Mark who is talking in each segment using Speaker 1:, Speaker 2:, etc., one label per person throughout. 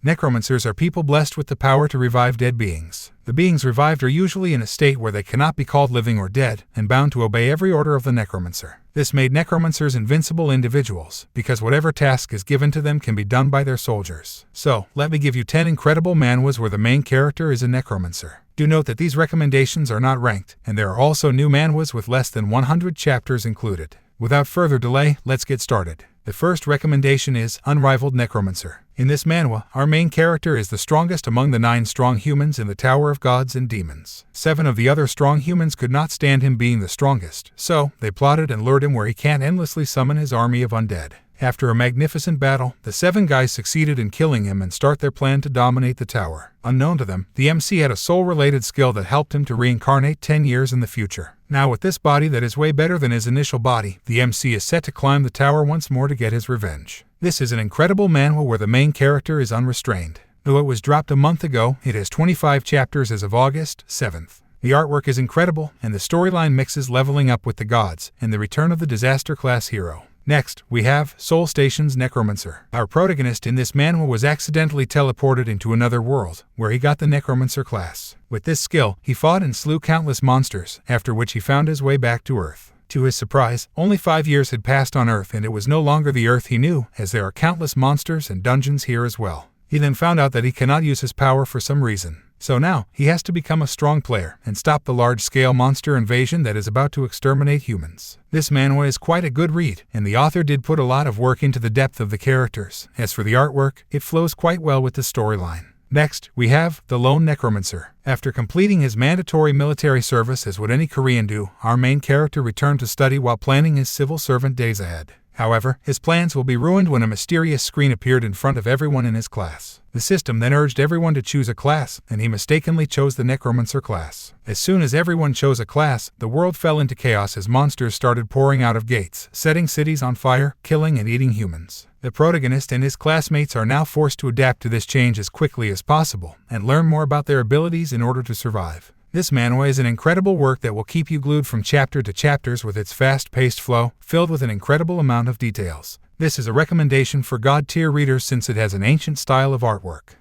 Speaker 1: Necromancers are people blessed with the power to revive dead beings. The beings revived are usually in a state where they cannot be called living or dead, and bound to obey every order of the necromancer. This made necromancers invincible individuals, because whatever task is given to them can be done by their soldiers. So, let me give you 10 incredible manhwas where the main character is a necromancer. Do note that these recommendations are not ranked, and there are also new manhwas with less than 100 chapters included. Without further delay, let's get started. The first recommendation is Unrivaled Necromancer. In this manhwa, our main character is the strongest among the 9 strong humans in the Tower of Gods and Demons. 7 of the other strong humans could not stand him being the strongest, so they plotted and lured him where he can't endlessly summon his army of undead. After a magnificent battle, the 7 guys succeeded in killing him and start their plan to dominate the tower. Unknown to them, the MC had a soul-related skill that helped him to reincarnate 10 years in the future. Now with this body that is way better than his initial body, the MC is set to climb the tower once more to get his revenge. This is an incredible manhwa where the main character is unrestrained. Though it was dropped a month ago, it has 25 chapters as of August 7th. The artwork is incredible, and the storyline mixes leveling up with the gods and the return of the disaster class hero. Next, we have Seoul Station's Necromancer. Our protagonist in this manhwa was accidentally teleported into another world, where he got the Necromancer class. With this skill, he fought and slew countless monsters, after which he found his way back to Earth. To his surprise, only 5 years had passed on Earth and it was no longer the Earth he knew, as there are countless monsters and dungeons here as well. He then found out that he cannot use his power for some reason. So now, he has to become a strong player and stop the large-scale monster invasion that is about to exterminate humans. This manhwa is quite a good read, and the author did put a lot of work into the depth of the characters. As for the artwork, it flows quite well with the storyline. Next, we have the Lone Necromancer. After completing his mandatory military service as would any Korean do, our main character returned to study while planning his civil servant days ahead. However, his plans will be ruined when a mysterious screen appeared in front of everyone in his class. The system then urged everyone to choose a class, and he mistakenly chose the Necromancer class. As soon as everyone chose a class, the world fell into chaos as monsters started pouring out of gates, setting cities on fire, killing and eating humans. The protagonist and his classmates are now forced to adapt to this change as quickly as possible, and learn more about their abilities in order to survive. This manhwa is an incredible work that will keep you glued from chapter to chapters with its fast-paced flow, filled with an incredible amount of details. This is a recommendation for God-tier readers since it has an ancient style of artwork.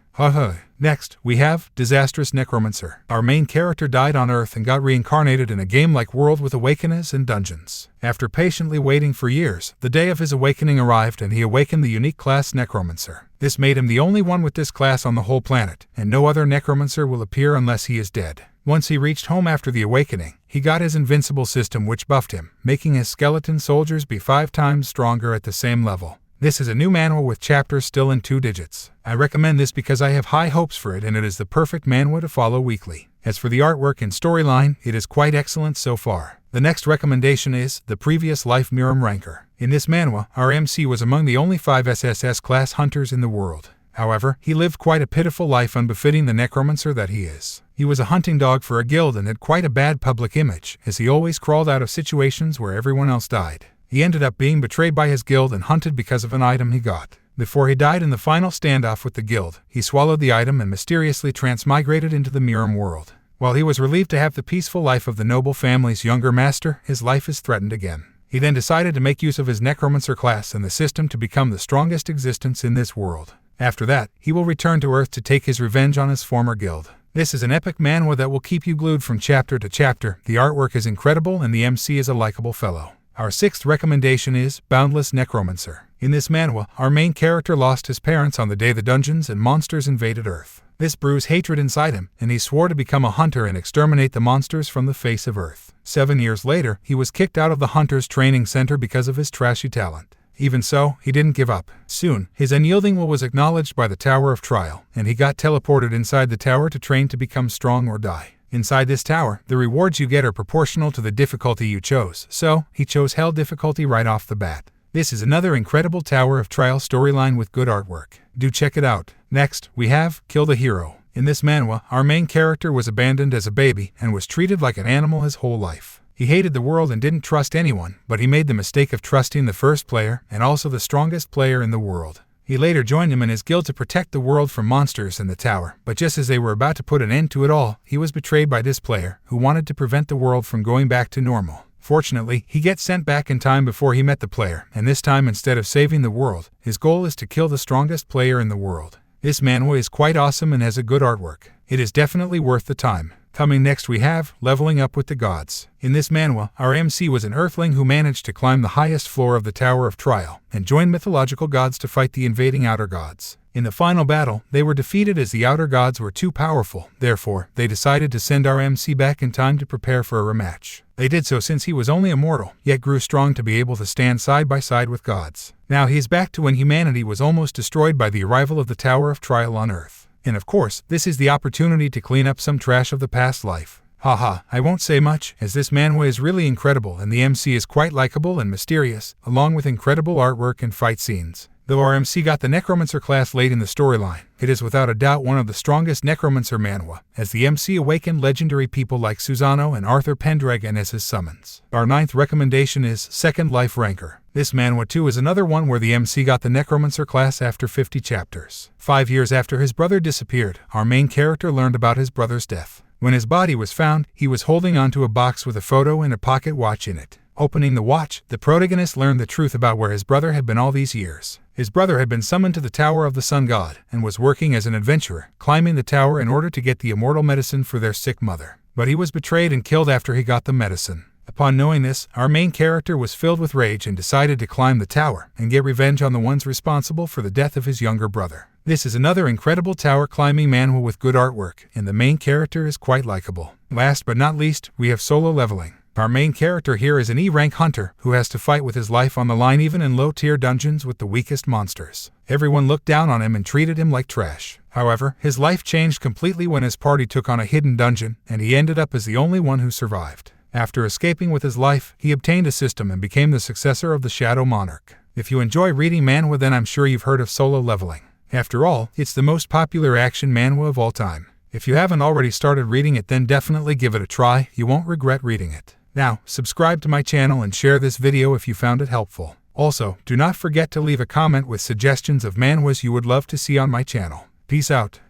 Speaker 1: Next, we have Disastrous Necromancer. Our main character died on Earth and got reincarnated in a game-like world with awakeners and dungeons. After patiently waiting for years, the day of his awakening arrived and he awakened the unique class Necromancer. This made him the only one with this class on the whole planet, and no other Necromancer will appear unless he is dead. Once he reached home after the awakening, he got his invincible system which buffed him, making his skeleton soldiers be 5 times stronger at the same level. This is a new manhwa with chapters still in 2 digits. I recommend this because I have high hopes for it and it is the perfect manhwa to follow weekly. As for the artwork and storyline, it is quite excellent so far. The next recommendation is The Previous Life Murim Ranker. In this manhwa, our MC was among the only 5 SSS class hunters in the world. However, he lived quite a pitiful life unbefitting the necromancer that he is. He was a hunting dog for a guild and had quite a bad public image, as he always crawled out of situations where everyone else died. He ended up being betrayed by his guild and hunted because of an item he got. Before he died in the final standoff with the guild, he swallowed the item and mysteriously transmigrated into the Murim world. While he was relieved to have the peaceful life of the noble family's younger master, his life is threatened again. He then decided to make use of his necromancer class and the system to become the strongest existence in this world. After that, he will return to Earth to take his revenge on his former guild. This is an epic manhwa that will keep you glued from chapter to chapter. The artwork is incredible and the MC is a likable fellow. Our 6th recommendation is Boundless Necromancer. In this manhwa, our main character lost his parents on the day the dungeons and monsters invaded Earth. This brews hatred inside him, and he swore to become a hunter and exterminate the monsters from the face of Earth. 7 years later, he was kicked out of the Hunters Training Center because of his trashy talent. Even so, he didn't give up. Soon, his unyielding will was acknowledged by the Tower of Trial, and he got teleported inside the tower to train to become strong or die. Inside this tower, the rewards you get are proportional to the difficulty you chose, so he chose Hell difficulty right off the bat. This is another incredible Tower of Trial storyline with good artwork. Do check it out. Next, we have Kill the Hero. In this manhwa, our main character was abandoned as a baby and was treated like an animal his whole life. He hated the world and didn't trust anyone, but he made the mistake of trusting the first player and also the strongest player in the world. He later joined him in his guild to protect the world from monsters in the tower, but just as they were about to put an end to it all, he was betrayed by this player, who wanted to prevent the world from going back to normal. Fortunately, he gets sent back in time before he met the player, and this time instead of saving the world, his goal is to kill the strongest player in the world. This manhwa is quite awesome and has a good artwork. It is definitely worth the time. Coming next we have Leveling Up with the Gods. In this manhwa, our MC was an earthling who managed to climb the highest floor of the Tower of Trial and join mythological gods to fight the invading outer gods. In the final battle, they were defeated as the outer gods were too powerful. Therefore, they decided to send our MC back in time to prepare for a rematch. They did so since he was only a mortal, yet grew strong to be able to stand side by side with gods. Now he is back to when humanity was almost destroyed by the arrival of the Tower of Trial on Earth. And of course, this is the opportunity to clean up some trash of the past life. Haha, I won't say much, as this manhwa is really incredible and the MC is quite likable and mysterious, along with incredible artwork and fight scenes. Though our MC got the Necromancer class late in the storyline, it is without a doubt one of the strongest Necromancer manhwa, as the MC awakened legendary people like Susano and Arthur Pendragon as his summons. Our 9th recommendation is Second Life Ranker. This manhwa too is another one where the MC got the Necromancer class after 50 chapters. 5 years after his brother disappeared, our main character learned about his brother's death. When his body was found, he was holding onto a box with a photo and a pocket watch in it. Opening the watch, the protagonist learned the truth about where his brother had been all these years. His brother had been summoned to the Tower of the Sun God and was working as an adventurer, climbing the tower in order to get the immortal medicine for their sick mother. But he was betrayed and killed after he got the medicine. Upon knowing this, our main character was filled with rage and decided to climb the tower and get revenge on the ones responsible for the death of his younger brother. This is another incredible tower climbing manhwa with good artwork, and the main character is quite likable. Last but not least, we have Solo Leveling. Our main character here is an E-rank hunter who has to fight with his life on the line even in low-tier dungeons with the weakest monsters. Everyone looked down on him and treated him like trash. However, his life changed completely when his party took on a hidden dungeon, and he ended up as the only one who survived. After escaping with his life, he obtained a system and became the successor of the Shadow Monarch. If you enjoy reading manhwa, then I'm sure you've heard of Solo Leveling. After all, it's the most popular action manhwa of all time. If you haven't already started reading it, then definitely give it a try. You won't regret reading it. Now, subscribe to my channel and share this video if you found it helpful. Also, do not forget to leave a comment with suggestions of manhwas you would love to see on my channel. Peace out.